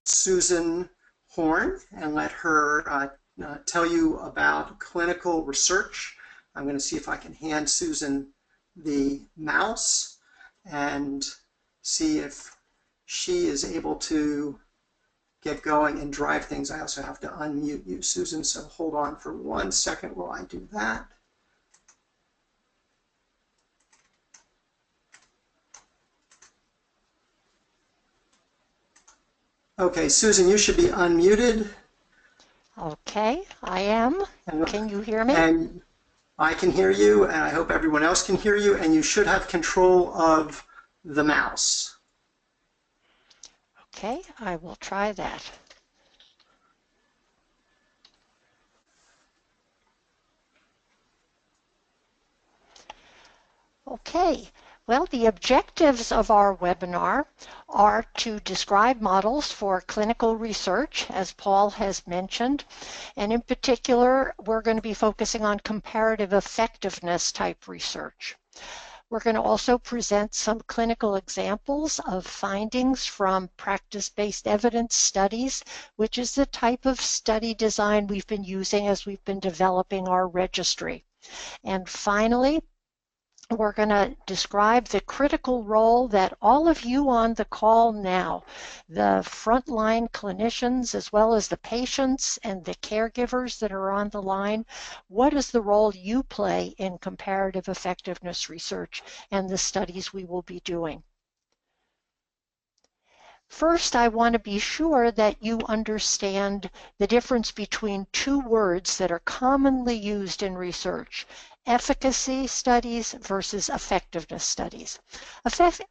Susan Horn and let her tell you about clinical research. I'm going to see if I can hand Susan the mouse and see if she is able to get going and drive things. I also have to unmute you, Susan, so hold on for 1 second while I do that. Okay, Susan, you should be unmuted. Okay, I am. Can you hear me? And I can hear you, and I hope everyone else can hear you, and you should have control of the mouse. Okay, I will try that. Okay, well, the objectives of our webinar are to describe models for clinical research, as Paul has mentioned, and in particular, we're going to be focusing on comparative effectiveness type research. We're going to also present some clinical examples of findings from practice-based evidence studies, which is the type of study design we've been using as we've been developing our registry. And finally, we're going to describe the critical role that all of you on the call now, the frontline clinicians as well as the patients and the caregivers that are on the line, what is the role you play in comparative effectiveness research and the studies we will be doing. First, I want to be sure that you understand the difference between two words that are commonly used in research: efficacy studies versus effectiveness studies.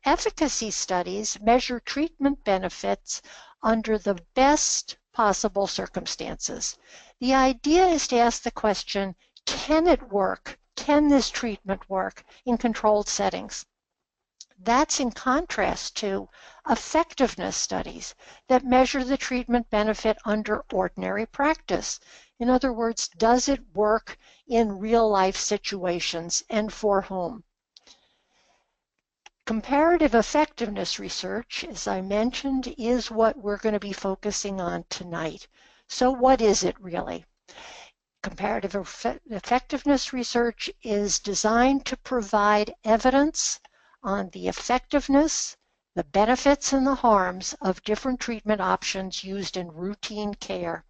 Efficacy studies measure treatment benefits under the best possible circumstances. The idea is to ask the question, can it work? Can this treatment work in controlled settings? That's in contrast to effectiveness studies that measure the treatment benefit under ordinary practice. In other words, does it work in real-life situations and for whom? Comparative effectiveness research, as I mentioned, is what we're going to be focusing on tonight. So what is it really? Comparative effectiveness research is designed to provide evidence on the effectiveness, the benefits, and the harms of different treatment options used in routine care.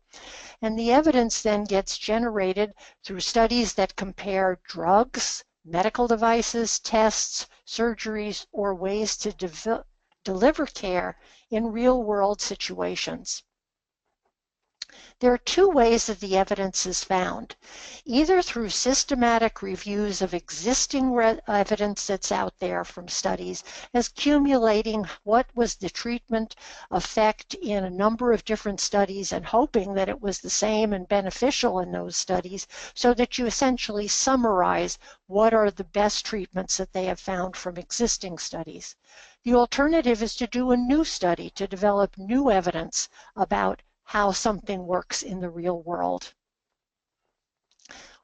And the evidence then gets generated through studies that compare drugs, medical devices, tests, surgeries, or ways to deliver care in real-world situations. There are two ways that the evidence is found, either through systematic reviews of existing evidence that's out there from studies, as accumulating what was the treatment effect in a number of different studies and hoping that it was the same and beneficial in those studies, so that you essentially summarize what are the best treatments that they have found from existing studies. The alternative is to do a new study to develop new evidence about how something works in the real world.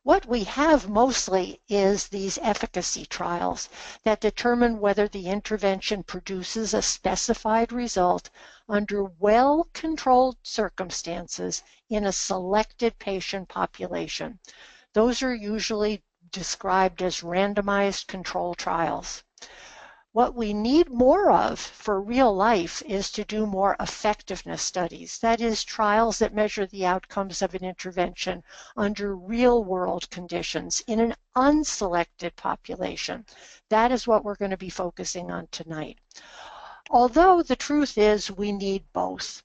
What we have mostly is these efficacy trials that determine whether the intervention produces a specified result under well-controlled circumstances in a selected patient population. Those are usually described as randomized control trials. What we need more of for real life is to do more effectiveness studies, that is, trials that measure the outcomes of an intervention under real-world conditions in an unselected population. That is what we're going to be focusing on tonight. Although the truth is we need both.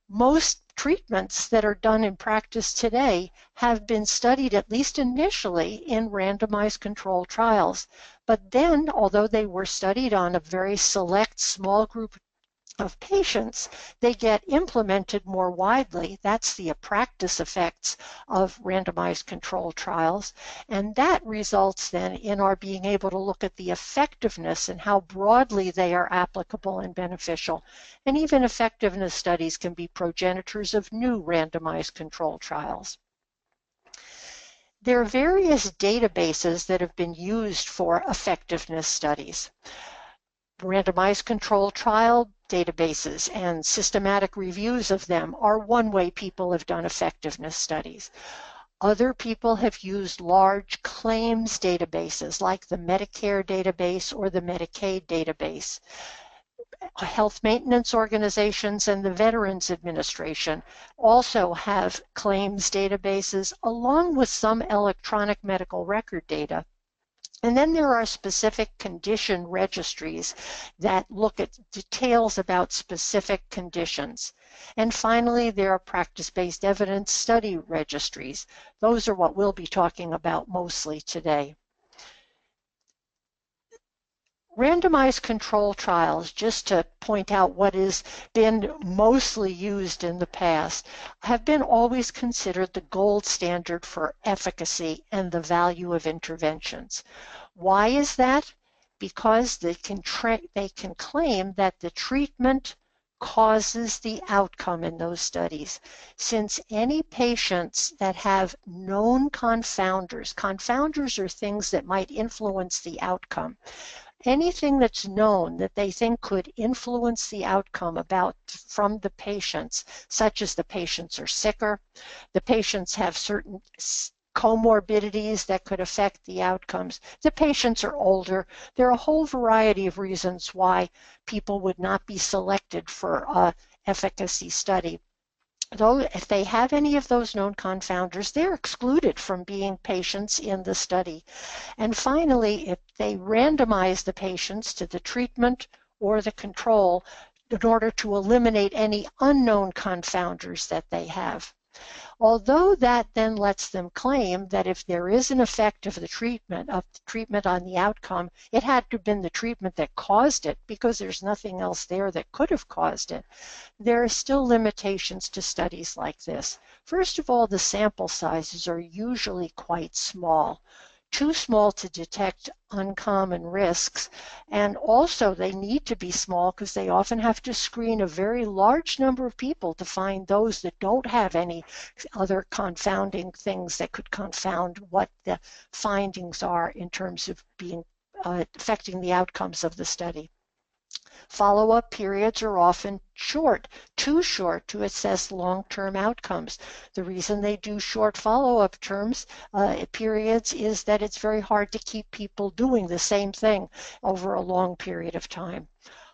Most treatments that are done in practice today have been studied, at least initially, in randomized controlled trials. But then, although they were studied on a very select small group of patients, they get implemented more widely. That's the practice effects of randomized controlled trials. And that results then in our being able to look at the effectiveness and how broadly they are applicable and beneficial. And even effectiveness studies can be progenitors of new randomized controlled trials. There are various databases that have been used for effectiveness studies. Randomized control trial databases and systematic reviews of them are one way people have done effectiveness studies. Other people have used large claims databases like the Medicare database or the Medicaid database. Health maintenance organizations and the Veterans Administration also have claims databases along with some electronic medical record data. And then there are specific condition registries that look at details about specific conditions. And finally, there are practice-based evidence study registries. Those are what we'll be talking about mostly today. Randomized control trials, just to point out what has been mostly used in the past, have been always considered the gold standard for efficacy and the value of interventions. Why is that? Because they can claim that the treatment causes the outcome in those studies. Since any patients that have known confounders are things that might influence the outcome. Anything that's known that they think could influence the outcome from the patients, such as the patients are sicker, the patients have certain comorbidities that could affect the outcomes, the patients are older. There are a whole variety of reasons why people would not be selected for an efficacy study. Though if they have any of those known confounders, they're excluded from being patients in the study. And finally, if they randomize the patients to the treatment or the control in order to eliminate any unknown confounders that they have. Although that then lets them claim that if there is an effect of the treatment on the outcome, it had to have been the treatment that caused it because there's nothing else there that could have caused it. There are still limitations to studies like this. First of all, the sample sizes are usually quite small. Too small to detect uncommon risks, and also they need to be small because they often have to screen a very large number of people to find those that don't have any other confounding things that could confound what the findings are in terms of affecting the outcomes of the study. Follow-up periods are often short, too short to assess long-term outcomes. The reason they do short follow-up periods is that it's very hard to keep people doing the same thing over a long period of time.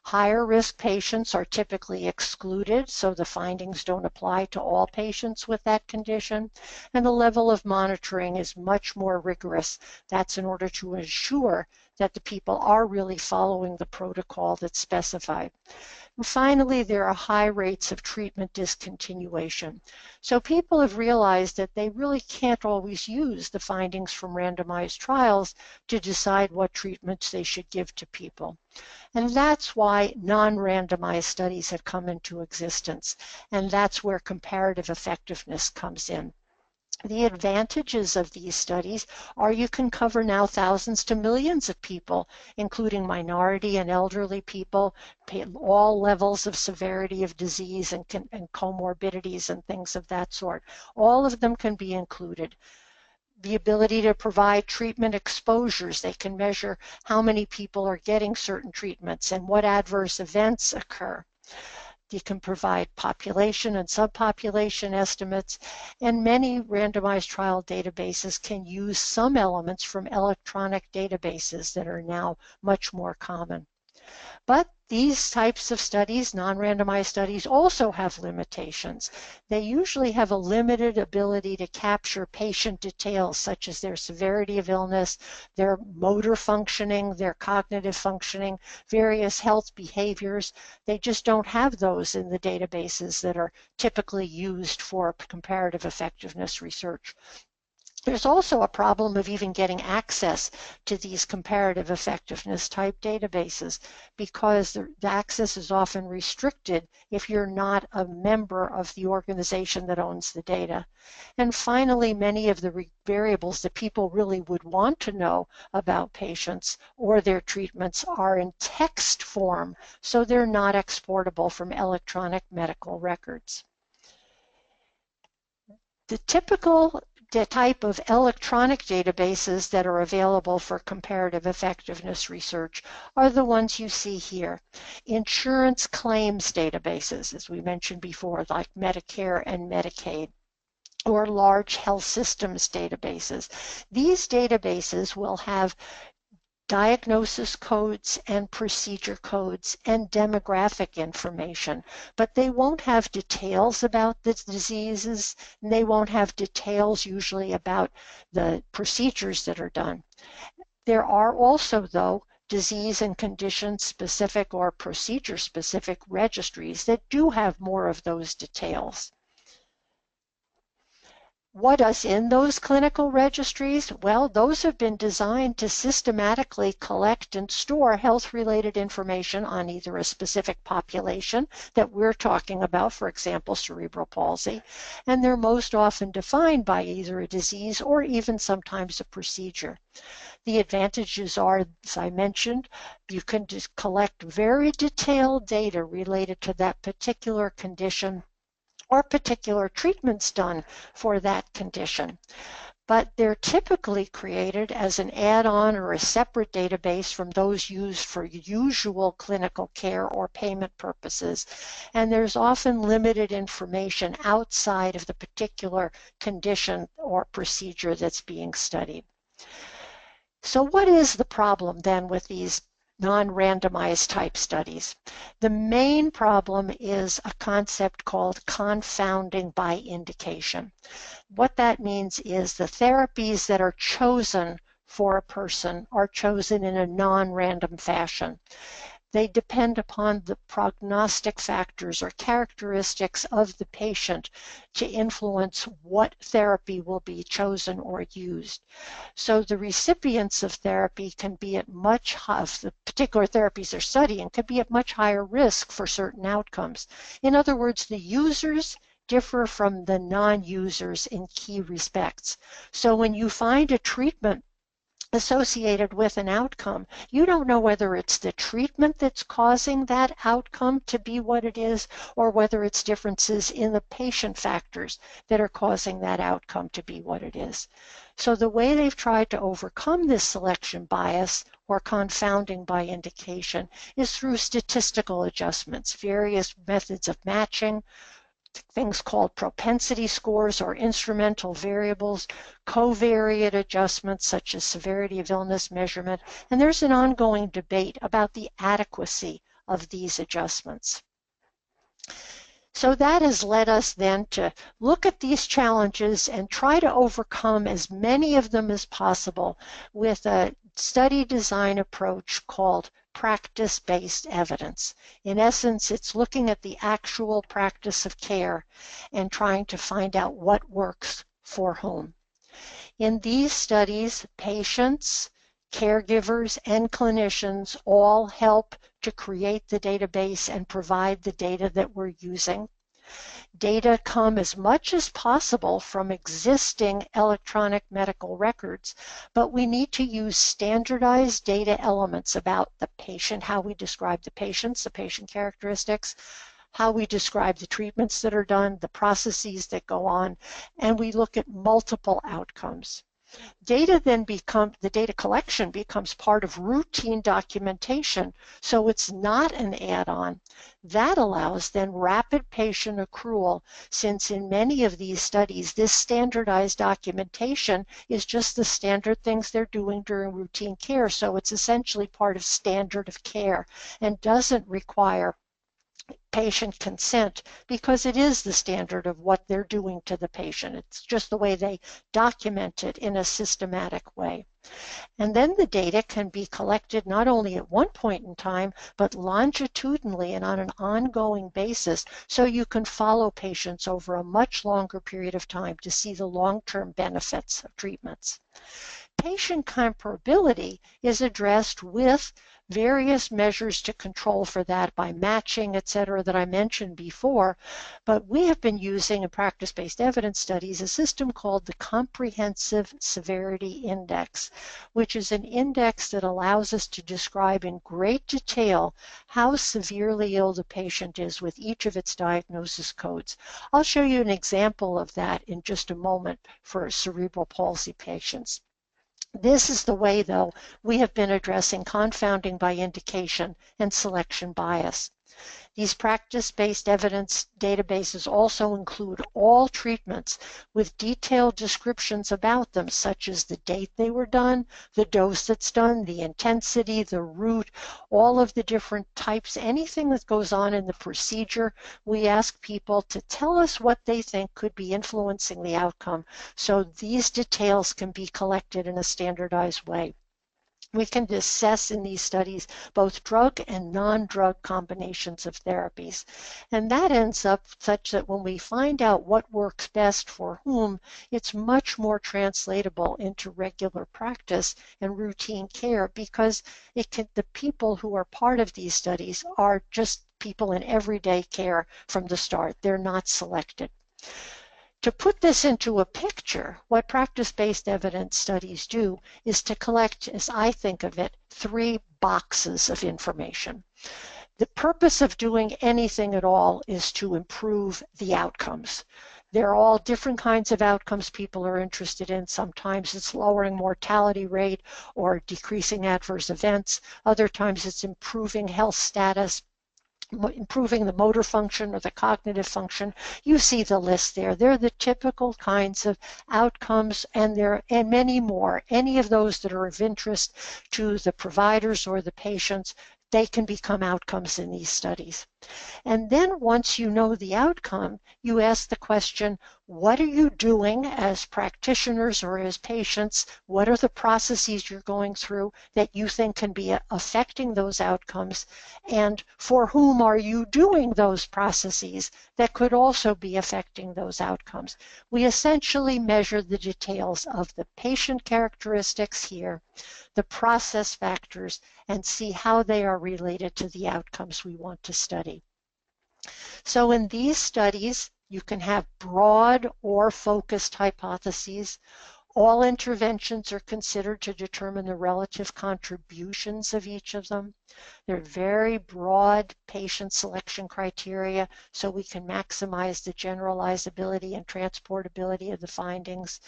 Higher risk patients are typically excluded, so the findings don't apply to all patients with that condition, and the level of monitoring is much more rigorous. That's in order to ensure that the people are really following the protocol that's specified. And finally, there are high rates of treatment discontinuation. So people have realized that they really can't always use the findings from randomized trials to decide what treatments they should give to people. And that's why non-randomized studies have come into existence, and that's where comparative effectiveness comes in. The advantages of these studies are you can cover now thousands to millions of people, including minority and elderly people, all levels of severity of disease and comorbidities and things of that sort. All of them can be included. The ability to provide treatment exposures. They can measure how many people are getting certain treatments and what adverse events occur. You can provide population and subpopulation estimates, and many randomized trial databases can use some elements from electronic databases that are now much more common. But these types of studies, non-randomized studies, also have limitations. They usually have a limited ability to capture patient details such as their severity of illness, their motor functioning, their cognitive functioning, various health behaviors. They just don't have those in the databases that are typically used for comparative effectiveness research. There's also a problem of even getting access to these comparative effectiveness type databases because the access is often restricted if you're not a member of the organization that owns the data. And finally, many of the variables that people really would want to know about patients or their treatments are in text form, so they're not exportable from electronic medical records. The typical the type of electronic databases that are available for comparative effectiveness research are the ones you see here. Insurance claims databases, as we mentioned before, like Medicare and Medicaid, or large health systems databases. These databases will have diagnosis codes and procedure codes and demographic information, but they won't have details about the diseases, and they won't have details usually about the procedures that are done. There are also, though, disease and condition specific or procedure specific registries that do have more of those details. What is in those clinical registries? Well, those have been designed to systematically collect and store health-related information on either a specific population that we're talking about, for example, cerebral palsy, and they're most often defined by either a disease or even sometimes a procedure. The advantages are, as I mentioned, you can just collect very detailed data related to that particular condition or particular treatments done for that condition. But they're typically created as an add-on or a separate database from those used for usual clinical care or payment purposes. And there's often limited information outside of the particular condition or procedure that's being studied. So what is the problem then with these non-randomized type studies? The main problem is a concept called confounding by indication. What that means is the therapies that are chosen for a person are chosen in a non-random fashion. They depend upon the prognostic factors or characteristics of the patient to influence what therapy will be chosen or used. So the recipients of therapy can be at much of the particular therapies they're studying can be at much higher risk for certain outcomes. In other words, the users differ from the non-users in key respects. So when you find a treatment associated with an outcome, you don't know whether it's the treatment that's causing that outcome to be what it is, or whether it's differences in the patient factors that are causing that outcome to be what it is. So the way they've tried to overcome this selection bias or confounding by indication is through statistical adjustments, various methods of matching, things called propensity scores or instrumental variables, covariate adjustments such as severity of illness measurement, and there's an ongoing debate about the adequacy of these adjustments. So that has led us then to look at these challenges and try to overcome as many of them as possible with a study design approach called practice-based evidence. In essence, it's looking at the actual practice of care and trying to find out what works for whom. In these studies, patients, caregivers, and clinicians all help to create the database and provide the data that we're using. Data come as much as possible from existing electronic medical records, but we need to use standardized data elements about the patient, how we describe the patients, the patient characteristics, how we describe the treatments that are done, the processes that go on, and we look at multiple outcomes. The data collection becomes part of routine documentation, so it's not an add-on. That allows then rapid patient accrual, since in many of these studies, this standardized documentation is just the standard things they're doing during routine care, so it's essentially part of standard of care and doesn't require patient consent because it is the standard of what they're doing to the patient. It's just the way they document it in a systematic way. And then the data can be collected not only at one point in time, but longitudinally and on an ongoing basis, so you can follow patients over a much longer period of time to see the long-term benefits of treatments. Patient comparability is addressed with various measures to control for that by matching, etc., that I mentioned before. But we have been using in practice-based evidence studies a system called the Comprehensive Severity Index, which is an index that allows us to describe in great detail how severely ill the patient is with each of its diagnosis codes. I'll show you an example of that in just a moment for cerebral palsy patients. This is the way, though, we have been addressing confounding by indication and selection bias. These practice-based evidence databases also include all treatments with detailed descriptions about them, such as the date they were done, the dose that's done, the intensity, the route, all of the different types, anything that goes on in the procedure. We ask people to tell us what they think could be influencing the outcome, so these details can be collected in a standardized way. We can assess in these studies both drug and non-drug combinations of therapies. And that ends up such that when we find out what works best for whom, it's much more translatable into regular practice and routine care, because the people who are part of these studies are just people in everyday care from the start. They're not selected. To put this into a picture, what practice-based evidence studies do is to collect, as I think of it, 3 boxes of information. The purpose of doing anything at all is to improve the outcomes. They're all different kinds of outcomes people are interested in. Sometimes it's lowering mortality rate or decreasing adverse events. Other times it's improving health status, improving the motor function or the cognitive function. You see the list there. They're the typical kinds of outcomes, and there are many more. Any of those that are of interest to the providers or the patients, they can become outcomes in these studies. And then once you know the outcome, you ask the question, what are you doing as practitioners or as patients? What are the processes you're going through that you think can be affecting those outcomes? And for whom are you doing those processes that could also be affecting those outcomes? We essentially measure the details of the patient characteristics here, the process factors, and see how they are related to the outcomes we want to study. So in these studies, you can have broad or focused hypotheses. All interventions are considered to determine the relative contributions of each of them. They're very broad patient selection criteria, so we can maximize the generalizability and transportability of the findings.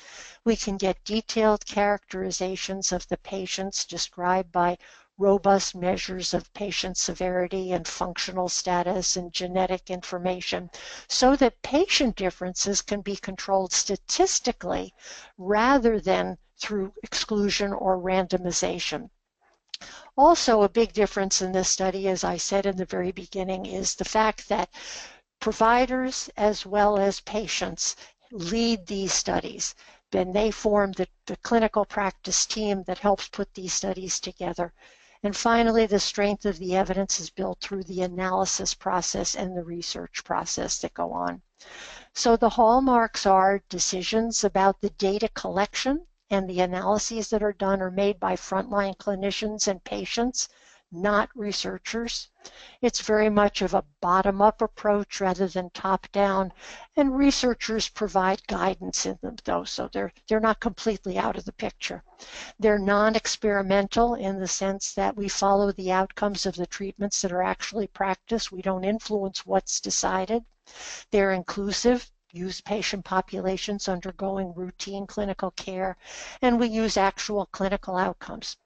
We can get detailed characterizations of the patients described by robust measures of patient severity and functional status and genetic information, so that patient differences can be controlled statistically rather than through exclusion or randomization. Also, a big difference in this study, as I said in the very beginning, is the fact that providers as well as patients lead these studies. Then they form the clinical practice team that helps put these studies together. And finally, the strength of the evidence is built through the analysis process and the research process that go on. So the hallmarks are decisions about the data collection and the analyses that are done are made by frontline clinicians and patients, not researchers. It's very much of a bottom-up approach rather than top-down, and researchers provide guidance in them, though, so they're not completely out of the picture. They're non-experimental in the sense that we follow the outcomes of the treatments that are actually practiced. We don't influence what's decided. They're inclusive, use patient populations undergoing routine clinical care, and we use actual clinical outcomes,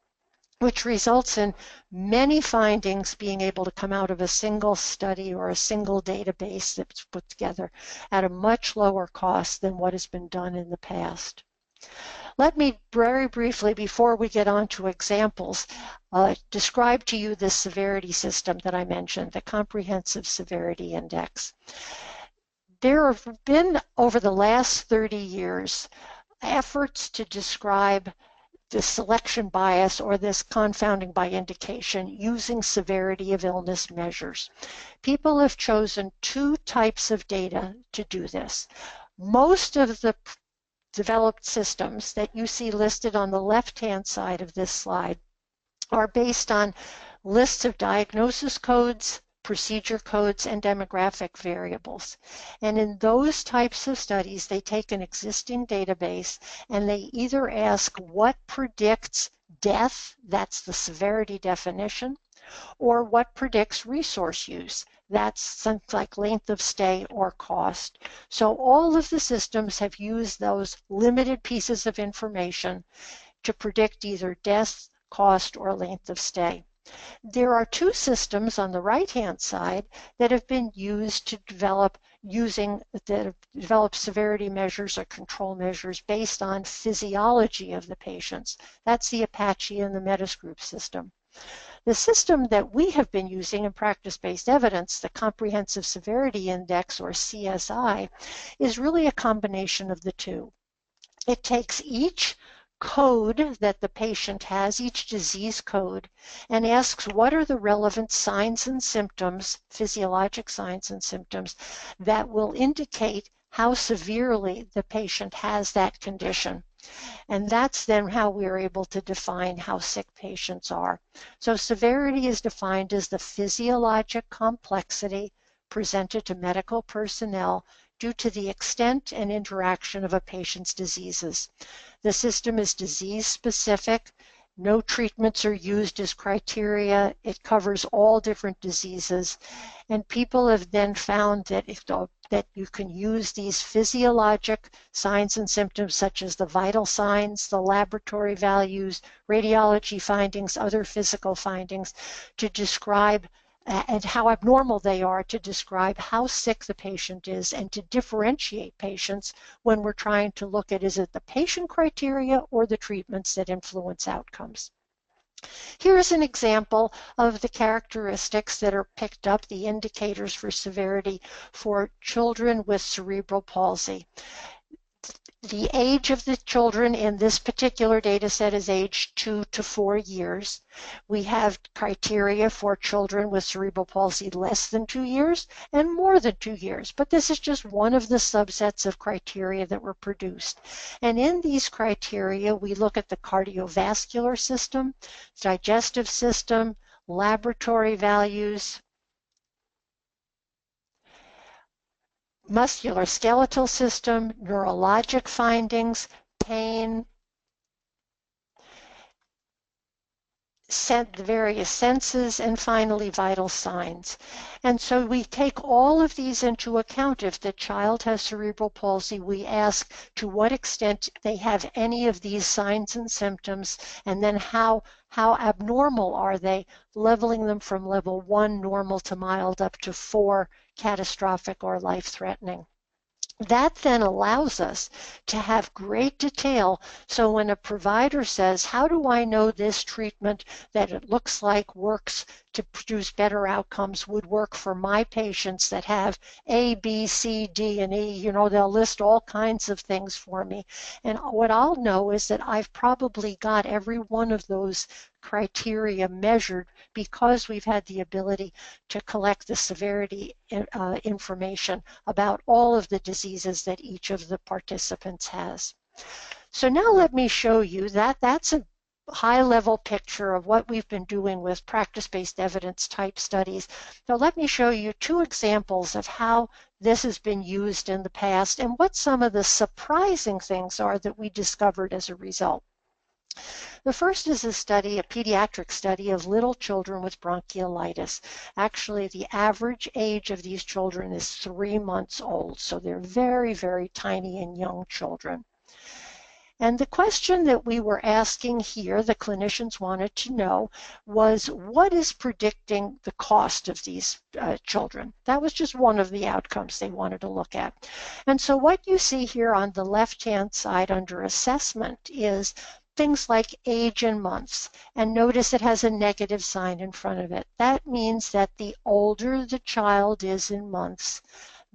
which results in many findings being able to come out of a single study or a single database that's put together at a much lower cost than what has been done in the past. Let me very briefly, before we get on to examples, describe to you this severity system that I mentioned, the Comprehensive Severity Index. There have been, over the last 30 years, efforts to describe the selection bias or this confounding by indication using severity of illness measures. People have chosen 2 types of data to do this. Most of the developed systems that you see listed on the left-hand side of this slide are based on lists of diagnosis codes, procedure codes, and demographic variables. And in those types of studies, they take an existing database and they either ask what predicts death, that's the severity definition, or what predicts resource use. That's something like length of stay or cost. So all of the systems have used those limited pieces of information to predict either death, cost, or length of stay. There are two systems on the right-hand side that have been used to develop severity measures or control measures based on physiology of the patients. That's the Apache and the Metasgroup system. The system that we have been using in practice-based evidence, the Comprehensive Severity Index, or CSI, is really a combination of the two. It takes each code that the patient has, each disease code, and asks what are the relevant signs and symptoms, physiologic signs and symptoms, that will indicate how severely the patient has that condition. And that's then how we are able to define how sick patients are. So severity is defined as the physiologic complexity presented to medical personnel due to the extent and interaction of a patient's diseases. The system is disease-specific. No treatments are used as criteria. It covers all different diseases. And people have then found that you can use these physiologic signs and symptoms such as the vital signs, the laboratory values, radiology findings, other physical findings to describe and how abnormal they are, to describe how sick the patient is and to differentiate patients when we're trying to look at, is it the patient criteria or the treatments that influence outcomes. Here's an example of the characteristics that are picked up, the indicators for severity for children with cerebral palsy. The age of the children in this particular data set is age 2 to 4 years. We have criteria for children with cerebral palsy less than 2 years and more than 2 years, but this is just one of the subsets of criteria that were produced. And in these criteria, we look at the cardiovascular system, digestive system, laboratory values, musculoskeletal system, neurologic findings, pain, the various senses, and finally vital signs. And so we take all of these into account. If the child has cerebral palsy, we ask to what extent they have any of these signs and symptoms, and then how abnormal are they, leveling them from level 1, normal to mild, up to 4, catastrophic or life-threatening. That then allows us to have great detail. So when a provider says, how do I know this treatment that it looks like works to produce better outcomes would work for my patients that have A, B, C, D, and E? You know, they'll list all kinds of things for me. And what I'll know is that I've probably got every one of those criteria measured because we've had the ability to collect the severity information about all of the diseases that each of the participants has. So now let me show you that's a high-level picture of what we've been doing with practice-based evidence type studies. Now let me show you two examples of how this has been used in the past and what some of the surprising things are that we discovered as a result. The first is a study, a pediatric study of little children with bronchiolitis. Actually, the average age of these children is 3 months old, so they're very, very tiny and young children. And the question that we were asking here, the clinicians wanted to know, was what is predicting the cost of these children? That was just one of the outcomes they wanted to look at. And so what you see here on the left-hand side under assessment is things like age and months, and notice it has a negative sign in front of it. That means that the older the child is in months,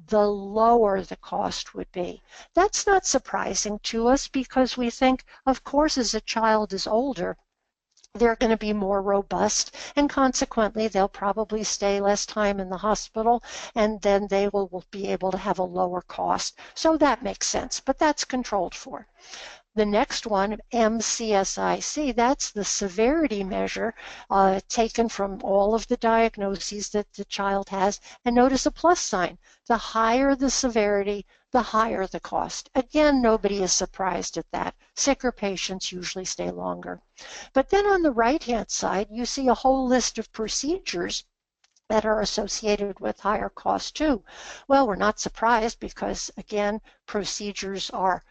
the lower the cost would be. That's not surprising to us because we think, of course, as a child is older, they're going to be more robust, and consequently they'll probably stay less time in the hospital, and then they will be able to have a lower cost. So that makes sense, but that's controlled for. The next one, MCSIC, that's the severity measure taken from all of the diagnoses that the child has. And notice a plus sign. The higher the severity, the higher the cost. Again, nobody is surprised at that. Sicker patients usually stay longer. But then on the right-hand side, you see a whole list of procedures that are associated with higher cost too. Well, we're not surprised because, again, procedures are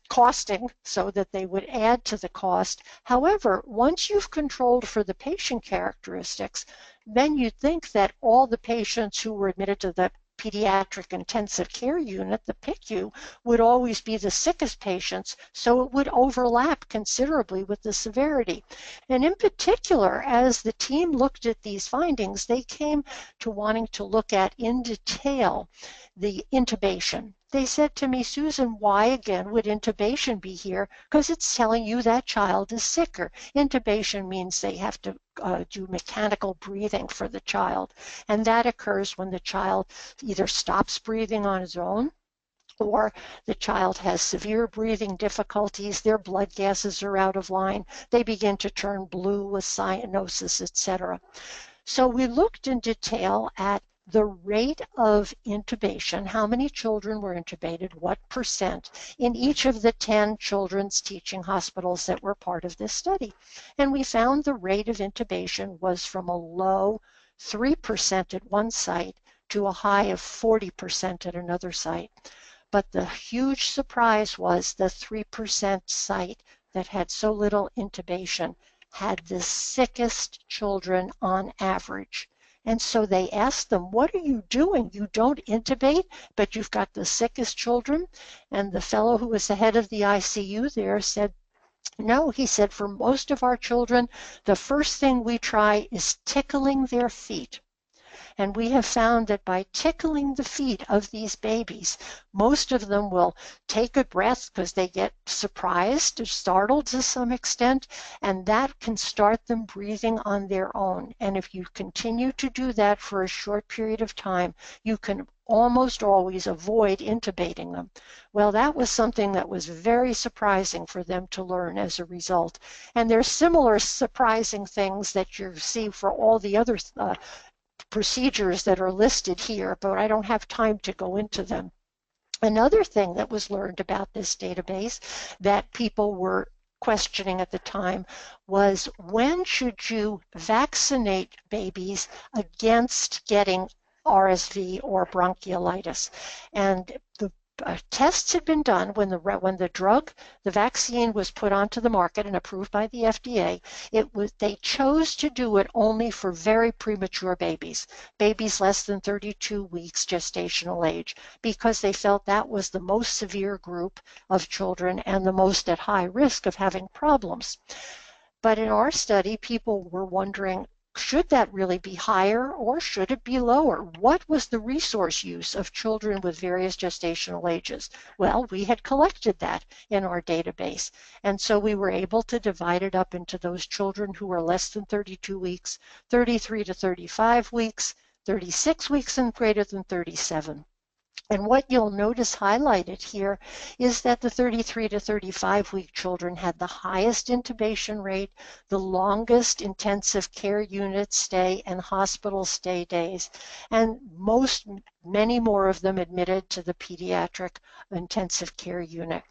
costing so that they would add to the cost. However, once you've controlled for the patient characteristics, then you'd think that all the patients who were admitted to the pediatric intensive care unit, the PICU, would always be the sickest patients, so it would overlap considerably with the severity. And in particular, as the team looked at these findings, they came to wanting to look at in detail the intubation. They said to me, Susan, why again would intubation be here? Because it's telling you that child is sicker. Intubation means they have to do mechanical breathing for the child. And that occurs when the child either stops breathing on his own, or the child has severe breathing difficulties, their blood gases are out of line, they begin to turn blue with cyanosis, etc. So we looked in detail at the rate of intubation, how many children were intubated, what percent, in each of the 10 children's teaching hospitals that were part of this study. And we found the rate of intubation was from a low 3% at one site to a high of 40% at another site. But the huge surprise was the 3% site that had so little intubation had the sickest children on average. And so they asked them, what are you doing? You don't intubate, but you've got the sickest children? And the fellow who was the head of the ICU there said, no, he said, for most of our children, the first thing we try is tickling their feet. And we have found that by tickling the feet of these babies, most of them will take a breath because they get surprised or startled to some extent, and that can start them breathing on their own. And if you continue to do that for a short period of time, you can almost always avoid intubating them. Well, that was something that was very surprising for them to learn as a result. And there's similar surprising things that you see for all the other procedures that are listed here, but I don't have time to go into them. Another thing that was learned about this database that people were questioning at the time was, when should you vaccinate babies against getting RSV or bronchiolitis? And the tests had been done when the vaccine was put onto the market and approved by the FDA. They chose to do it only for very premature babies less than 32 weeks gestational age, because they felt that was the most severe group of children and the most at high risk of having problems. But in our study, people were wondering, should that really be higher or should it be lower? What was the resource use of children with various gestational ages? Well, we had collected that in our database. And so we were able to divide it up into those children who were less than 32 weeks, 33 to 35 weeks, 36 weeks, and greater than 37. And what you'll notice highlighted here is that the 33 to 35 week children had the highest intubation rate, the longest intensive care unit stay and hospital stay days, and many more of them admitted to the pediatric intensive care unit,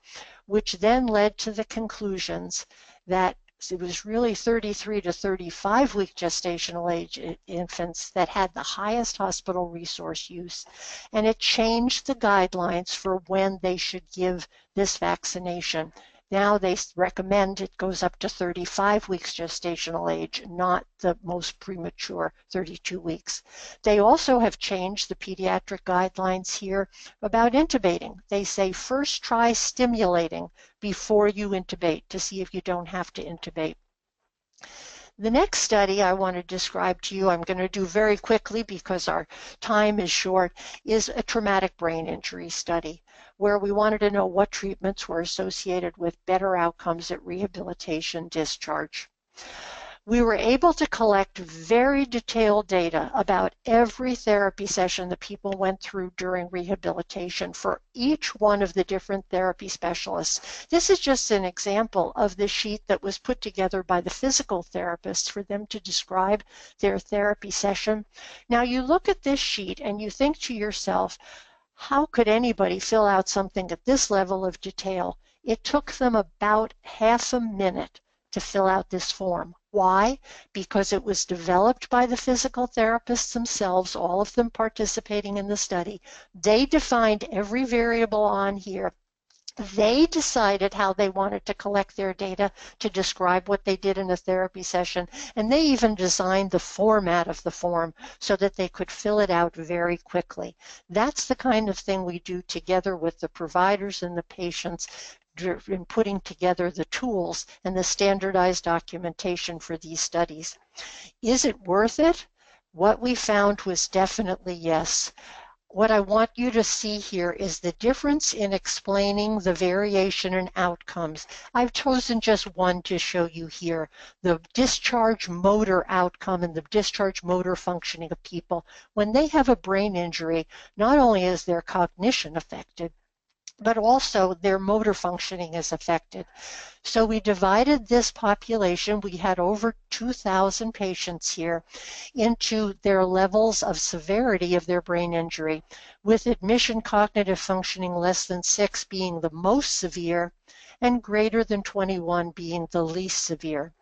which then led to the conclusions that it was really 33 to 35 week gestational age infants that had the highest hospital resource use, and it changed the guidelines for when they should give this vaccination. Now they recommend it goes up to 35 weeks gestational age, not the most premature 32 weeks. They also have changed the pediatric guidelines here about intubating. They say first try stimulating before you intubate to see if you don't have to intubate. The next study I want to describe to you, I'm going to do very quickly because our time is short, is a traumatic brain injury study where we wanted to know what treatments were associated with better outcomes at rehabilitation discharge. We were able to collect very detailed data about every therapy session that people went through during rehabilitation for each one of the different therapy specialists. This is just an example of the sheet that was put together by the physical therapists for them to describe their therapy session. Now you look at this sheet and you think to yourself, how could anybody fill out something at this level of detail? It took them about half a minute to fill out this form. Why? Because it was developed by the physical therapists themselves, all of them participating in the study. They defined every variable on here. They decided how they wanted to collect their data to describe what they did in a therapy session, and they even designed the format of the form so that they could fill it out very quickly. That's the kind of thing we do together with the providers and the patients in putting together the tools and the standardized documentation for these studies. Is it worth it? What we found was definitely yes. What I want you to see here is the difference in explaining the variation in outcomes. I've chosen just one to show you here, the discharge motor outcome and the discharge motor functioning of people. When they have a brain injury, not only is their cognition affected, but also their motor functioning is affected. So we divided this population, we had over 2,000 patients here, into their levels of severity of their brain injury, with admission cognitive functioning less than 6 being the most severe and greater than 21 being the least severe.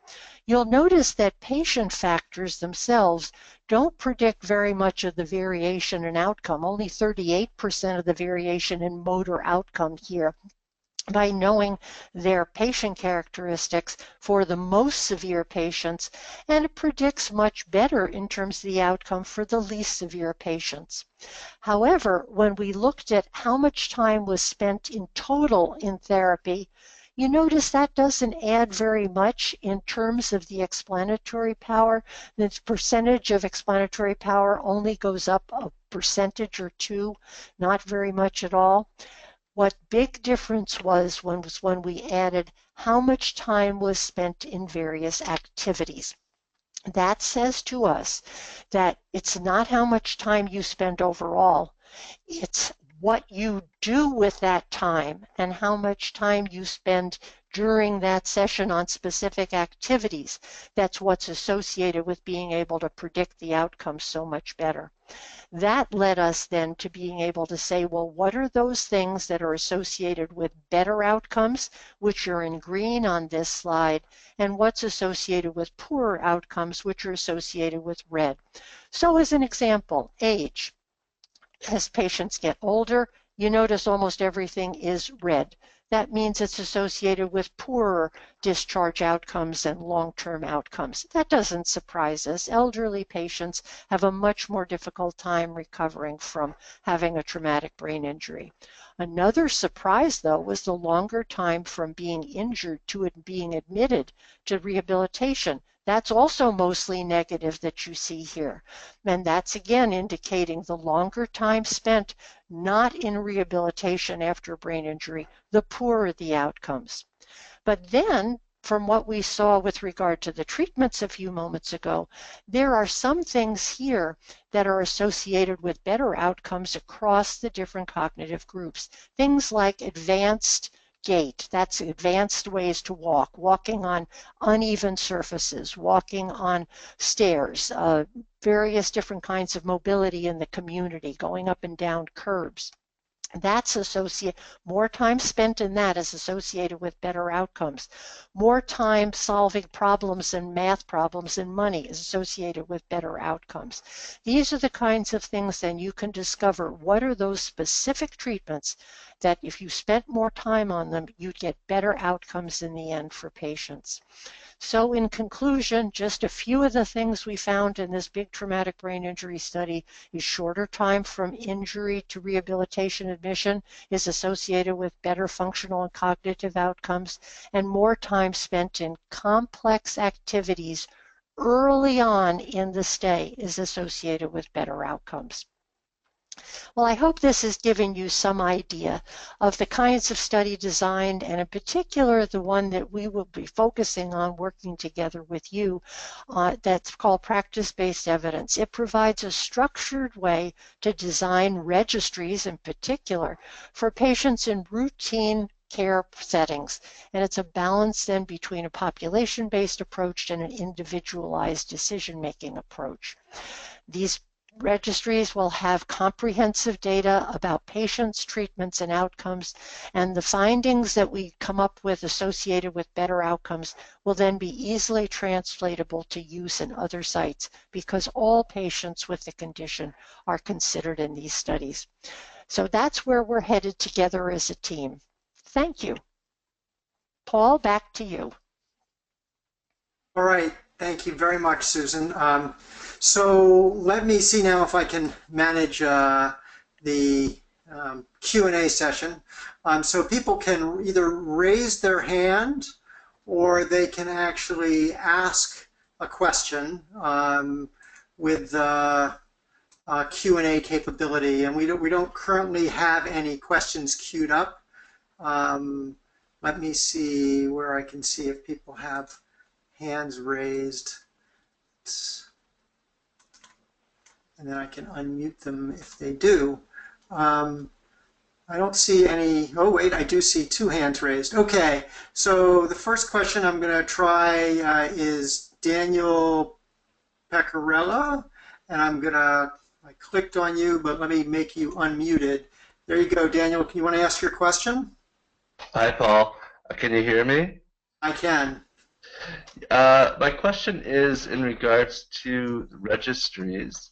You'll notice that patient factors themselves don't predict very much of the variation in outcome, only 38% of the variation in motor outcome here. By knowing their patient characteristics for the most severe patients, and it predicts much better in terms of the outcome for the least severe patients. However, when we looked at how much time was spent in total in therapy, you notice that doesn't add very much in terms of the explanatory power. The percentage of explanatory power only goes up a percentage or two, not very much at all. What big difference was when we added how much time was spent in various activities. That says to us that it's not how much time you spend overall, it's what you do with that time and how much time you spend during that session on specific activities. That's what's associated with being able to predict the outcome so much better. That led us then to being able to say, well, what are those things that are associated with better outcomes, which are in green on this slide, and what's associated with poorer outcomes, which are associated with red. So as an example, age. As patients get older, you notice almost everything is red. That means it's associated with poorer discharge outcomes and long-term outcomes. That doesn't surprise us. Elderly patients have a much more difficult time recovering from having a traumatic brain injury. Another surprise, though, was the longer time from being injured to it being admitted to rehabilitation. That's also mostly negative that you see here. And that's again indicating the longer time spent not in rehabilitation after brain injury, the poorer the outcomes. But then, from what we saw with regard to the treatments a few moments ago, there are some things here that are associated with better outcomes across the different cognitive groups. Things like advanced gait, that's advanced ways to walk, walking on uneven surfaces, walking on stairs, various different kinds of mobility in the community, going up and down curbs. That's associated, more time spent in that is associated with better outcomes. More time solving problems and math problems and money is associated with better outcomes. These are the kinds of things then you can discover what are those specific treatments that if you spent more time on them, you'd get better outcomes in the end for patients. So in conclusion, just a few of the things we found in this big traumatic brain injury study is shorter time from injury to rehabilitation admission is associated with better functional and cognitive outcomes, and more time spent in complex activities early on in the stay is associated with better outcomes. Well, I hope this has given you some idea of the kinds of study design, and in particular the one that we will be focusing on working together with you, that's called practice-based evidence. It provides a structured way to design registries in particular for patients in routine care settings. And it's a balance then between a population-based approach and an individualized decision-making approach. These registries will have comprehensive data about patients, treatments, and outcomes, and the findings that we come up with associated with better outcomes will then be easily translatable to use in other sites because all patients with the condition are considered in these studies. So that's where we're headed together as a team. Thank you. Paul, back to you. All right. Thank you very much, Susan. So let me see now if I can manage the Q&A session. So people can either raise their hand or they can actually ask a question with Q&A capability. And we don't currently have any questions queued up. Let me see where I can see if people have hands raised. And then I can unmute them if they do. I don't see any. Oh, wait, I do see 2 hands raised. Okay, so the first question I'm going to try is Daniel Pecorella. And I clicked on you, but let me make you unmuted. There you go, Daniel. Can you want to ask your question? Hi, Paul. Can you hear me? I can. My question is in regards to registries.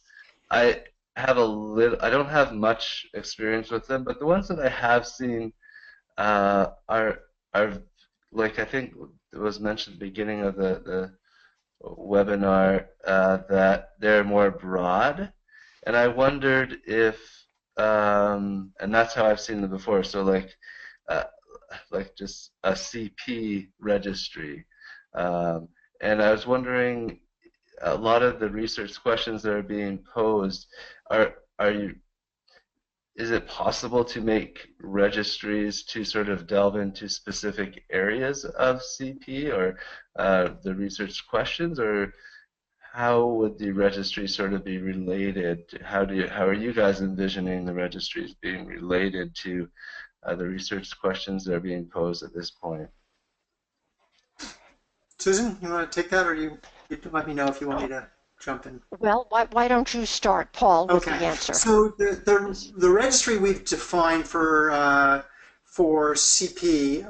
I don't have much experience with them, but the ones that I have seen are like I think it was mentioned at the beginning of the webinar that they're more broad, and I wondered if and that's how I've seen them before. So like just a CP registry, and I was wondering, a lot of the research questions that are being posed is it possible to make registries to sort of delve into specific areas of CP or the research questions, or how would the registry sort of be related? How are you guys envisioning the registries being related to the research questions that are being posed at this point? Susan, you want to take that, or you let me know if you want me to jump in? Well, why don't you start, Paul, with the answer? So the registry we've defined for CP,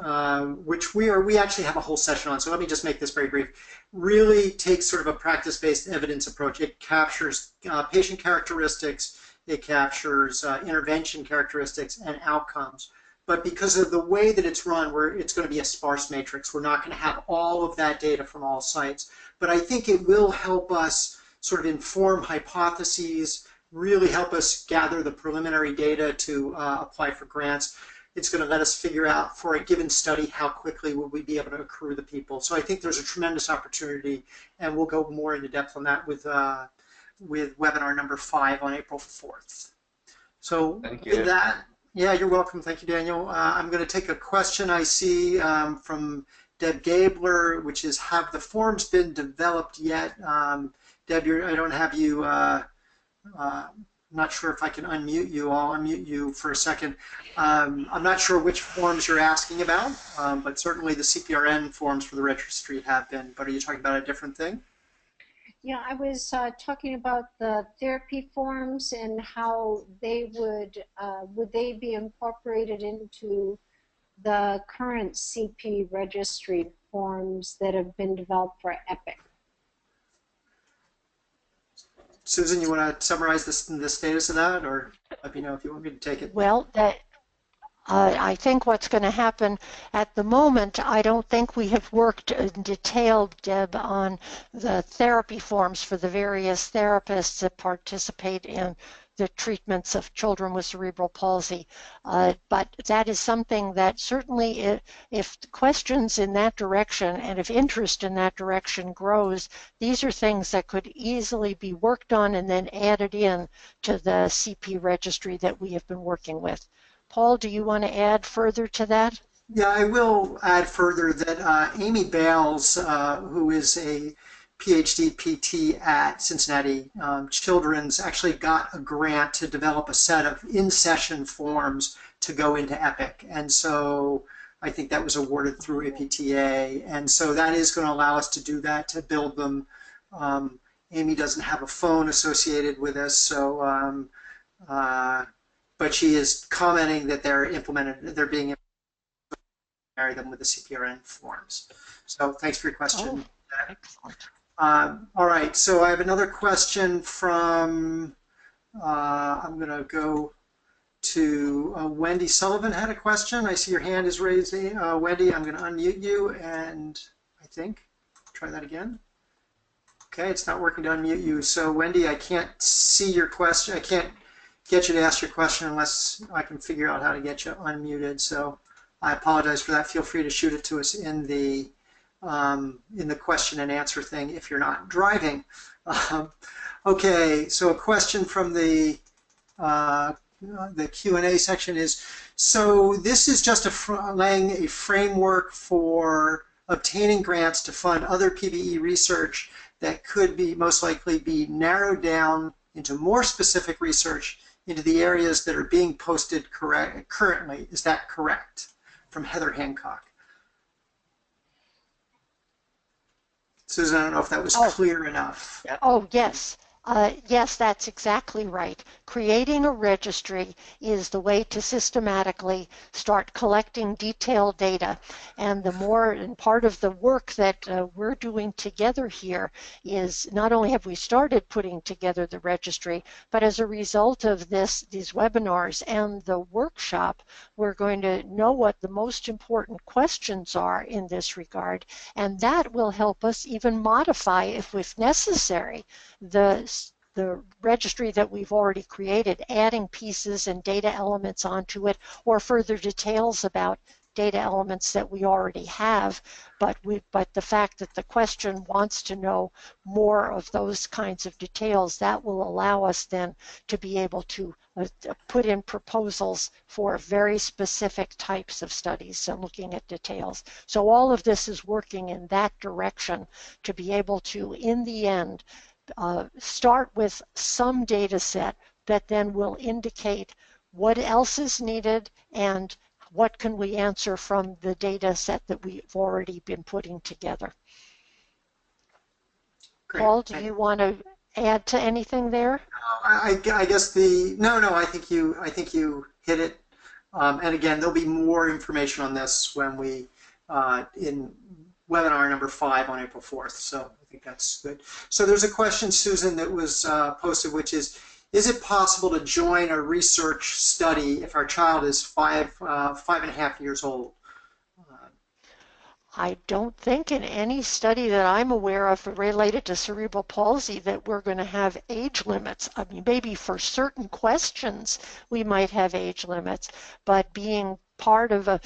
which we actually have a whole session on, so let me just make this very brief, really takes sort of a practice-based evidence approach. It captures patient characteristics, it captures intervention characteristics and outcomes. But because of the way that it's run, it's going to be a sparse matrix. We're not going to have all of that data from all sites. But I think it will help us sort of inform hypotheses, really help us gather the preliminary data to apply for grants. It's going to let us figure out for a given study how quickly will we be able to accrue the people. So I think there's a tremendous opportunity, and we'll go more into depth on that with webinar number 5 on April 4th. So with that, yeah, you're welcome. Thank you, Daniel. I'm going to take a question I see from Deb Gabler, which is, have the forms been developed yet? Deb, I don't have you, I'm not sure if I can unmute you. I'll unmute you for a second. I'm not sure which forms you're asking about, but certainly the CPRN forms for the registry have been. But are you talking about a different thing? Yeah, I was talking about the therapy forms and how they would they be incorporated into the current CP registry forms that have been developed for EPIC. Susan, you want to summarize the status of that, or let me know if you want me to take it? Well, I think what's going to happen at the moment, I don't think we have worked in detail, Deb, on the therapy forms for the various therapists that participate in the treatments of children with cerebral palsy. But that is something that certainly, if questions in that direction and if interest in that direction grows, these are things that could easily be worked on and then added in to the CP registry that we have been working with. Paul, do you want to add further to that? Yeah, I will add further that Amy Bales, who is a PhD PT at Cincinnati Children's, actually got a grant to develop a set of in-session forms to go into EPIC. And so I think that was awarded through APTA. And so that is going to allow us to do that, to build them. Amy doesn't have a phone associated with us, so but she is commenting that they're being implemented, marry them with the CPRN forms. So thanks for your question. Oh, excellent. All right, so I have another question from, I'm going to go to Wendy Sullivan had a question. I see your hand is raised. Wendy, I'm going to unmute you, and I think, try that again. Okay, it's not working to unmute you. So Wendy, I can't see your question. I can't get you to ask your question unless I can figure out how to get you unmuted. So I apologize for that. Feel free to shoot it to us in the question and answer thing if you're not driving. Okay, so a question from the Q&A section is, so this is just laying a framework for obtaining grants to fund other PBE research that could be most likely be narrowed down into more specific research into the areas that are being posted currently. Is that correct? From Heather Hancock. Susan, I don't know if that was clear enough. Oh, yes. Yes, that's exactly right. Creating a registry is the way to systematically start collecting detailed data. And part of the work that we're doing together here is not only have we started putting together the registry, but as a result of these webinars and the workshop, we're going to know what the most important questions are in this regard. And that will help us even modify, if necessary, the registry that we've already created, adding pieces and data elements onto it, or further details about data elements that we already have. But the fact that the question wants to know more of those kinds of details, that will allow us then to be able to put in proposals for very specific types of studies and looking at details. So all of this is working in that direction to be able to, in the end, start with some data set that then will indicate what else is needed and what can we answer from the data set that we've already been putting together. Great. Paul, do you want to add to anything there? I guess I think you hit it. And again, there'll be more information on this when we in webinar number 5 on April 4th. So I think that's good. So there's a question, Susan, that was posted, which is it possible to join a research study if our child is 5.5 years old? I don't think in any study that I'm aware of related to cerebral palsy that we're going to have age limits. I mean, maybe for certain questions we might have age limits, but being part of a